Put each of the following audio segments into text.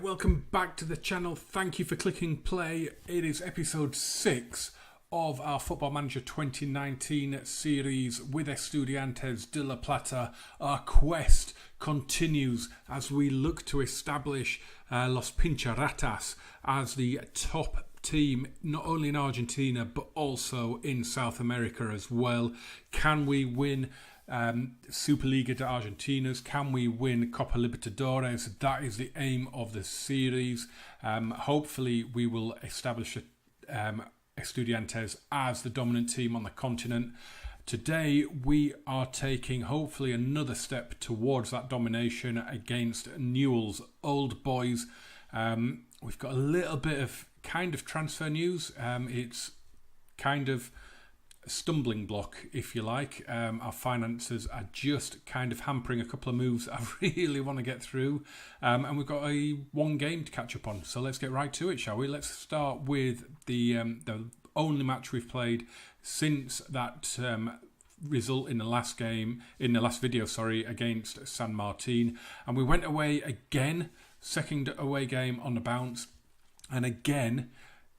welcome back to the channel. Thank you for clicking play. It is episode 6 of our Football Manager 2019 series with Estudiantes de La Plata. Our quest continues as we look to establish Los Pincharatas as the top team, not only in Argentina but also in South America as well. Can we win Superliga de Argentinas? Can we win Copa Libertadores? That is the aim of the series. Hopefully we will establish Estudiantes as the dominant team on the continent. Today we are taking hopefully another step towards that domination against Newell's Old Boys. We've got a little bit of transfer news. It's kind of stumbling block, if you like. Our finances are just kind of hampering a couple of moves I really want to get through, and we've got one game to catch up on, so let's get right to it, shall we? Let's start with the only match we've played since that result in the last video against San Martin, and we went away again, second away game on the bounce, and again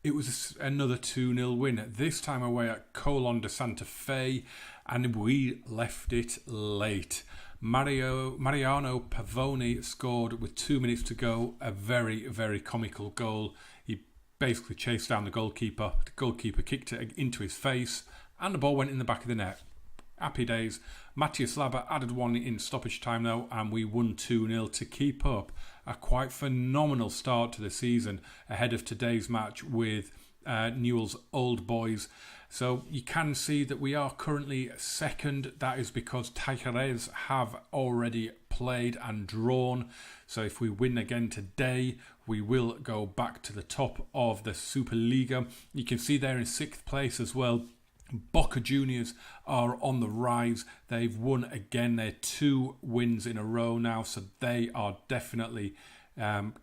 it was another 2-0 win, this time away at Colón de Santa Fe, and we left it late. Mariano Pavoni scored with 2 minutes to go, a very, very comical goal. He basically chased down the goalkeeper kicked it into his face, and the ball went in the back of the net. Happy days. Matthias Labba added one in stoppage time though, and we won 2-0 to keep up a quite phenomenal start to the season ahead of today's match with Newell's Old Boys. So you can see that we are currently second. That is because Talleres have already played and drawn. So if we win again today, we will go back to the top of the Superliga. You can see they're in 6th place as well. Boca Juniors are on the rise. They've won again. They're 2 wins in a row now, so they are definitely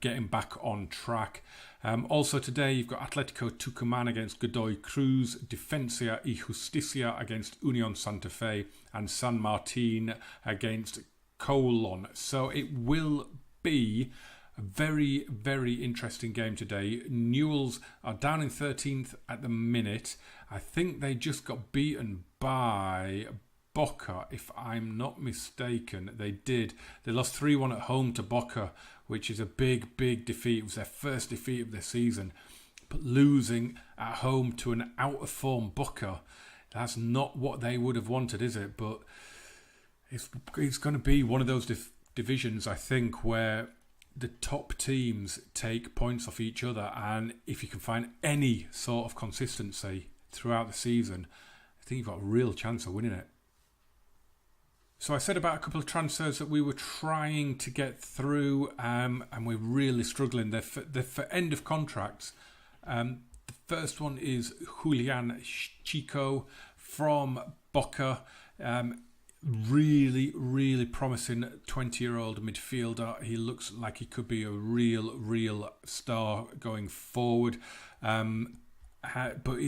getting back on track. Also today you've got Atletico Tucumán against Godoy Cruz, Defensa y Justicia against Unión Santa Fe, and San Martin against Colón. So it will be a very, very interesting game today. Newell's are down in 13th at the minute. I think they just got beaten by Boca, if I'm not mistaken. They did. They lost 3-1 at home to Boca, which is a big, big defeat. It was their first defeat of the season. But losing at home to an out-of-form Boca, that's not what they would have wanted, is it? But it's going to be one of those divisions, I think, where the top teams take points off each other, and if you can find any sort of consistency throughout the season, I think you've got a real chance of winning it. So I said about a couple of transfers that we were trying to get through, and we're really struggling. They're for end of contracts. The first one is Julian Chico from Boca. Really, really promising 20-year-old midfielder. He looks like he could be a real star going forward. But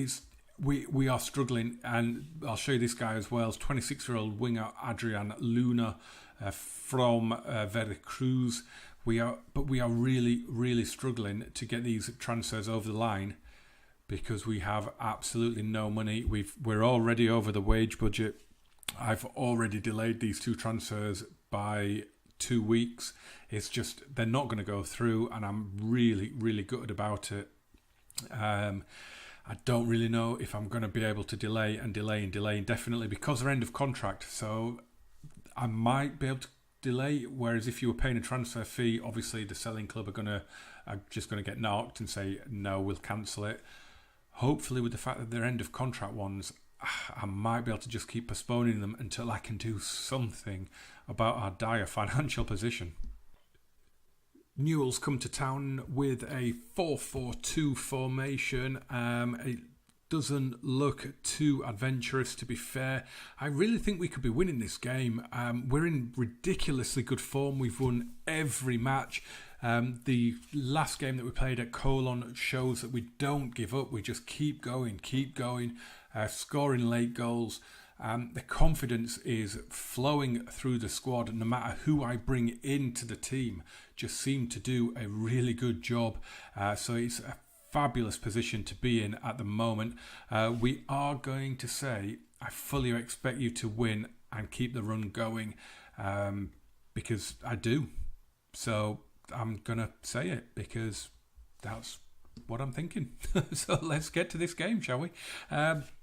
we are struggling, and I'll show you this guy as well. It's 26-year-old winger Adrian Luna from Veracruz. We are really struggling to get these transfers over the line because we have absolutely no money. We're already over the wage budget. I've already delayed these 2 transfers by 2 weeks. It's just they're not going to go through, and I'm really gutted about it. I don't really know if I'm going to be able to delay indefinitely because they're end of contract. So I might be able to delay. Whereas if you were paying a transfer fee, obviously the selling club are just going to get knocked and say no, we'll cancel it. Hopefully, with the fact that they're end of contract ones, I might be able to just keep postponing them until I can do something about our dire financial position. Newell's come to town with a 4-4-2 formation. It doesn't look too adventurous, to be fair. I really think we could be winning this game. We're in ridiculously good form. We've won every match. The last game that we played at Colón shows that we don't give up. We just keep going, scoring late goals. The confidence is flowing through the squad. No matter who I bring into the team, just seem to do a really good job. So it's a fabulous position to be in at the moment. We are going to say, I fully expect you to win and keep the run going, because I do. So I'm going to say it because that's what I'm thinking. So let's get to this game, shall we?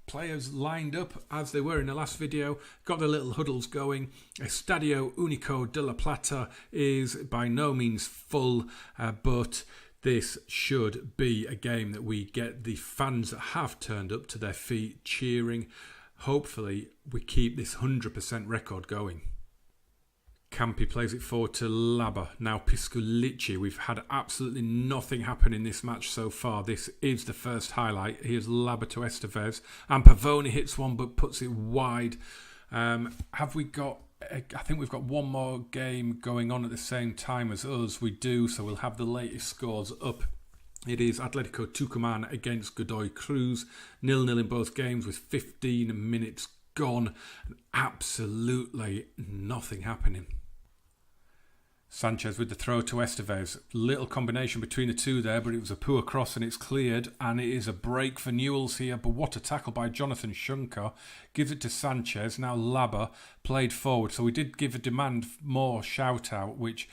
Players lined up as they were in the last video, got their little huddles going. Estadio Único de la Plata is by no means full, but this should be a game that we get the fans that have turned up to their feet cheering. Hopefully we keep this 100% record going. Campi plays it forward to Laba. Now Pisculici. We've had absolutely nothing happen in this match so far. This is the first highlight. Here's Laba to Estevez. And Pavoni hits one but puts it wide. Have we got... I think we've got one more game going on at the same time as us. We do, so we'll have the latest scores up. It is Atletico Tucumán against Godoy Cruz. 0-0 in both games with 15 minutes gone. And absolutely nothing happening. Sanchez with the throw to Estevez. Little combination between the two there, but it was a poor cross and it's cleared. And it is a break for Newell's here. But what a tackle by Jonathan Shunker. Gives it to Sanchez. Now Laba played forward. So we did give a demand more shout out, which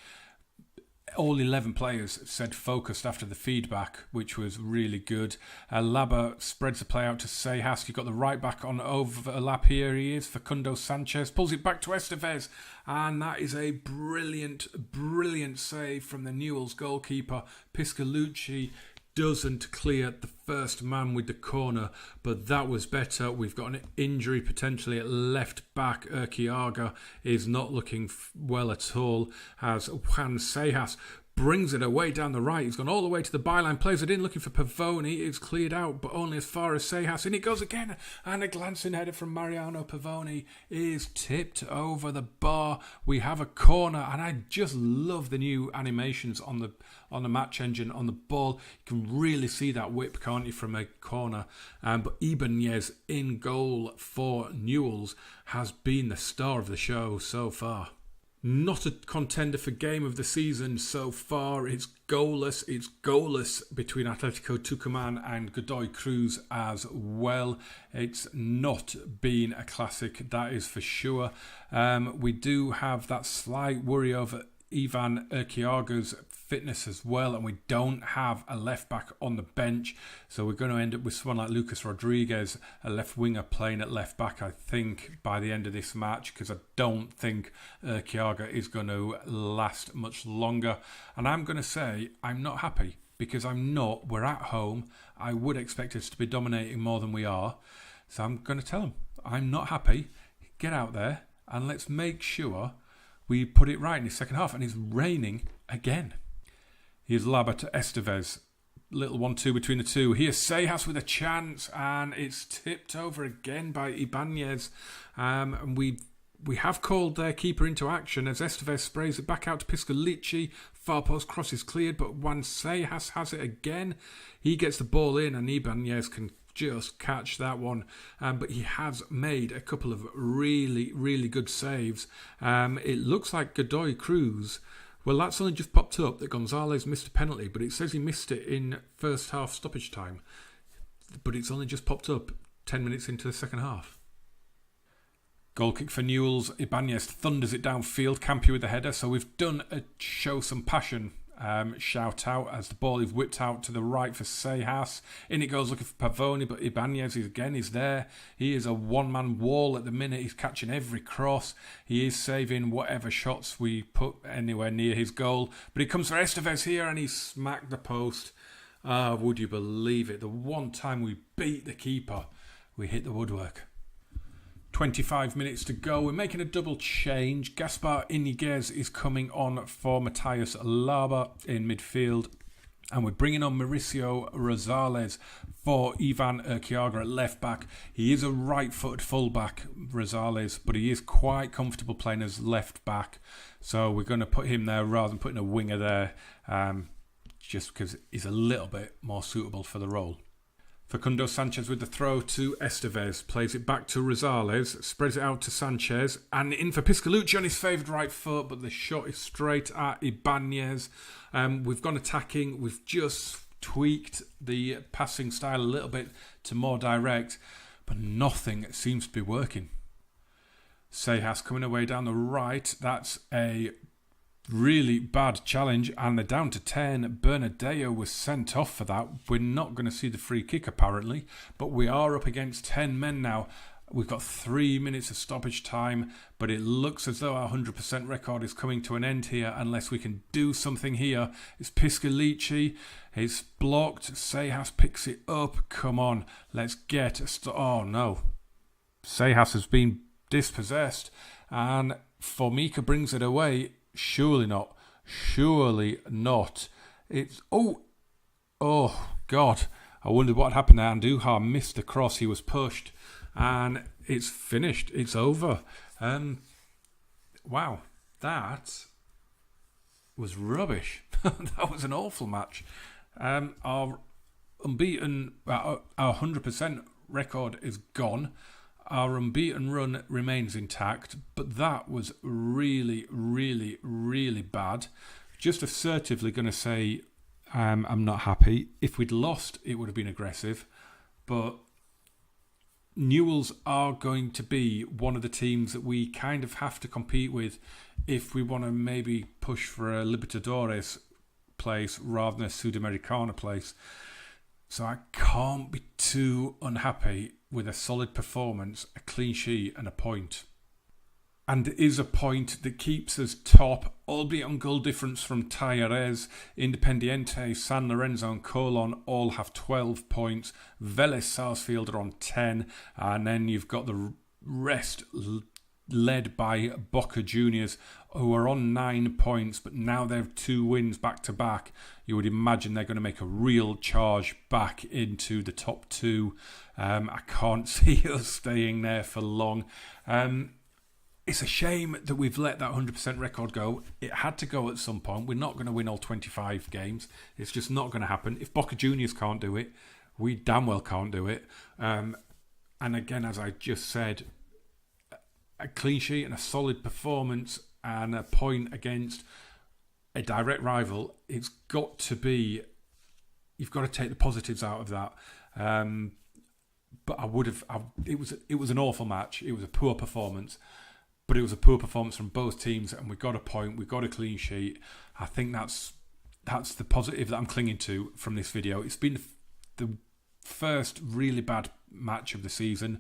all 11 players said focused after the feedback, which was really good. Laba spreads the play out to Seijas. You've got the right back on overlap here. He is Facundo Sanchez. Pulls it back to Estevez. And that is a brilliant, brilliant save from the Newell's goalkeeper. Pisculici doesn't clear the first man with the corner, but that was better. We've got an injury potentially at left back. Urquiaga is not looking well at all, as Juan Seijas brings it away down the right. He's gone all the way to the byline, plays it in, looking for Pavoni. It's cleared out, but only as far as Seijas. In it goes again, and a glancing header from Mariano Pavoni is tipped over the bar. We have a corner, and I just love the new animations on the match engine on the ball. You can really see that whip, can't you, from a corner. But Ibanez in goal for Newell's has been the star of the show so far. Not a contender for game of the season so far. It's goalless. It's goalless between Atletico Tucumán and Godoy Cruz as well. It's not been a classic, that is for sure. We do have that slight worry over Ivan Urquiaga's fitness as well, and we don't have a left back on the bench, so we're going to end up with someone like Lucas Rodriguez, a left winger, playing at left back, I think, by the end of this match, because I don't think Urquiaga is going to last much longer. And I'm going to say I'm not happy, because we're at home. I would expect us to be dominating more than we are, so I'm going to tell him I'm not happy. Get out there and let's make sure we put it right in the second half. And it's raining again. Here's Laba to Estevez. Little 1-2 between the two. Here's Seijas with a chance, and it's tipped over again by Ibanez. And we have called their keeper into action as Estevez sprays it back out to Pisculici. Far post cross is cleared, but Juan Seijas has it again. He gets the ball in, and Ibanez can just catch that one. But he has made a couple of really, really good saves. It looks like Godoy Cruz... Well, that's only just popped up that Gonzalez missed a penalty, but it says he missed it in first half stoppage time. But it's only just popped up 10 minutes into the second half. Goal kick for Newell's. Ibanez thunders it downfield. Campi with the header. So we've done a show some passion shout out as the ball is whipped out to the right for Seijas. In it goes looking for Pavoni, but Ibanez is there. He is a one-man wall at the minute. He's catching every cross. He is saving whatever shots we put anywhere near his goal. But it comes for Estevez here, and he smacked the post. Would you believe it? The one time we beat the keeper, we hit the woodwork. 25 minutes to go. We're making a double change. Gaspar Iniguez is coming on for Matías Laba in midfield. And we're bringing on Mauricio Rosales for Ivan Urquiaga at left back. He is a right-footed fullback, Rosales, but he is quite comfortable playing as left back. So we're going to put him there rather than putting a winger there, just because he's a little bit more suitable for the role. Facundo Sanchez with the throw to Estevez. Plays it back to Rosales. Spreads it out to Sanchez. And in for Piscalucci on his favoured right foot. But the shot is straight at Ibanez. We've gone attacking. We've just tweaked the passing style a little bit to more direct. But nothing seems to be working. Seijas coming away down the right. That's a really bad challenge, and they're down to 10. Bernardeo was sent off for that. We're not going to see the free kick apparently, but we are up against 10 men now. We've got 3 minutes of stoppage time, but it looks as though our 100% record is coming to an end here unless we can do something here. It's Piscalucci. It's blocked. Seijas picks it up. Come on, let's get oh no. Seijas has been dispossessed, and Formica brings it away. Surely not. Surely not. It's... Oh God. I wondered what happened there. Andujar missed the cross. He was pushed. And it's finished. It's over. Wow. That was rubbish. That was an awful match. Our unbeaten... Our 100% record is gone. Our unbeaten run remains intact, but that was really, really, really bad. Just assertively going to say I'm not happy. If we'd lost, it would have been aggressive. But Newell's are going to be one of the teams that we kind of have to compete with if we want to maybe push for a Libertadores place rather than a Sudamericana place. So I can't be too unhappy with a solid performance, a clean sheet and a point. And it is a point that keeps us top, albeit on goal difference from Talleres. Independiente, San Lorenzo and Colón all have 12 points. Vélez Sarsfield are on 10. And then you've got the rest led by Boca Juniors, who are on 9 points, but now they have 2 wins back to back. You would imagine they're going to make a real charge back into the top 2. I can't see us staying there for long. It's a shame that we've let that 100% record go. It had to go at some point. We're not going to win all 25 games. It's just not going to happen. If Boca Juniors can't do it, we damn well can't do it. And again, as I just said, a clean sheet and a solid performance and a point against a direct rival, it's got to be... You've got to take the positives out of that. But it was an awful match. It was a poor performance. But it was a poor performance from both teams, and we got a point, we got a clean sheet. I think that's the positive that I'm clinging to from this video. It's been the first really bad match of the season.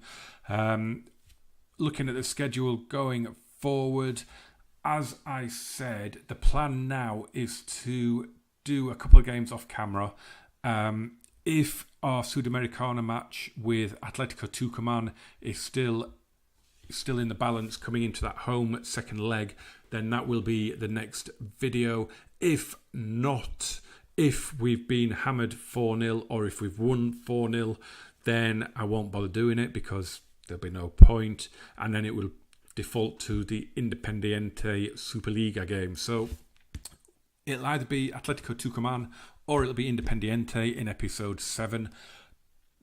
Looking at the schedule going forward, as I said, the plan now is to do a couple of games off camera. If our Sudamericana match with Atletico Tucumán is still in the balance coming into that home second leg, then that will be the next video. If not, if we've been hammered 4-0 or if we've won 4-0, then I won't bother doing it because there'll be no point, and then it will default to the Independiente Superliga game. So it'll either be Atletico Tucumán or it'll be Independiente in episode 7.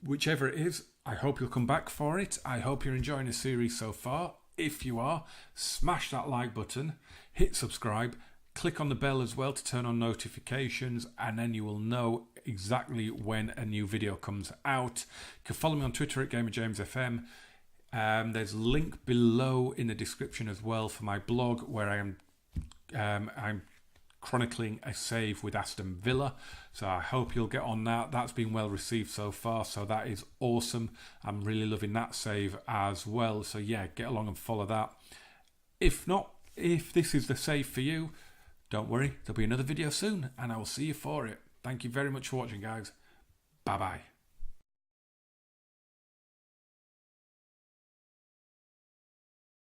Whichever it is, I hope you'll come back for it. I hope you're enjoying the series so far. If you are, smash that like button, hit subscribe, click on the bell as well to turn on notifications, and then you will know exactly when a new video comes out. You can follow me on Twitter at GamerJamesFM. There's a link below in the description as well for my blog where I'm chronicling a save with Aston Villa. So I hope you'll get on that. That's been well received so far, so that is awesome. I'm really loving that save as well. So yeah, get along and follow that. If not, if this is the save for you, don't worry, there'll be another video soon and I will see you for it. Thank you very much for watching, guys. Bye bye.